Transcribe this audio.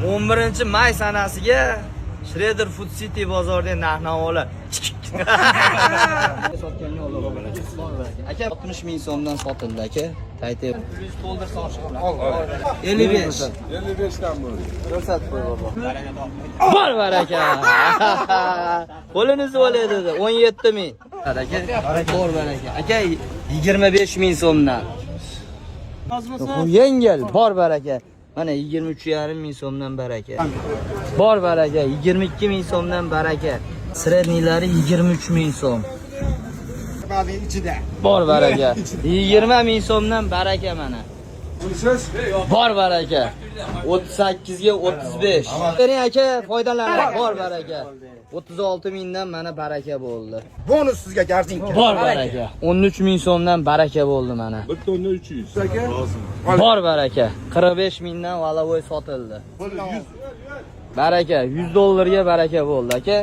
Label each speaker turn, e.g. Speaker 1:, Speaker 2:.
Speaker 1: 11-may sanasiga Shredder Food City bozorida narx-navolar. Sotganga olaman aka. 60 ming so'mdan sotildi aka. Taytay. Plyus to'ldirsa oshig'im. 55.
Speaker 2: 55 dan bo'ldi.
Speaker 1: Ko'rsatib qo'y babo. Bor baraka. Qo'liniz o'ladi dedi. 17 ming. Aka, bor baraka. Aka 25 ming so'mdan. Yengil, bor baraka. Mana 23,5 ming so'mdan baraka. Bor baraka, 22 ming so'mdan baraka. Srednilari 23 ming so'm. Bor baraka. 20 ming so'mdan baraka mana. Bor baraka. 38 ga 35. Bering aka, foydalaning. Bor baraka. 36 mingdan mana baraka bo'ldi.
Speaker 2: Bonus sizga gardin.
Speaker 1: Bor baraka. 13 ming so'mdan baraka bo'ldi mana.
Speaker 2: 1 tonna 300.
Speaker 1: Bor baraka. 45 mingdan valavoy sotildi. Baraka, $100 ga baraka bo'ldi aka.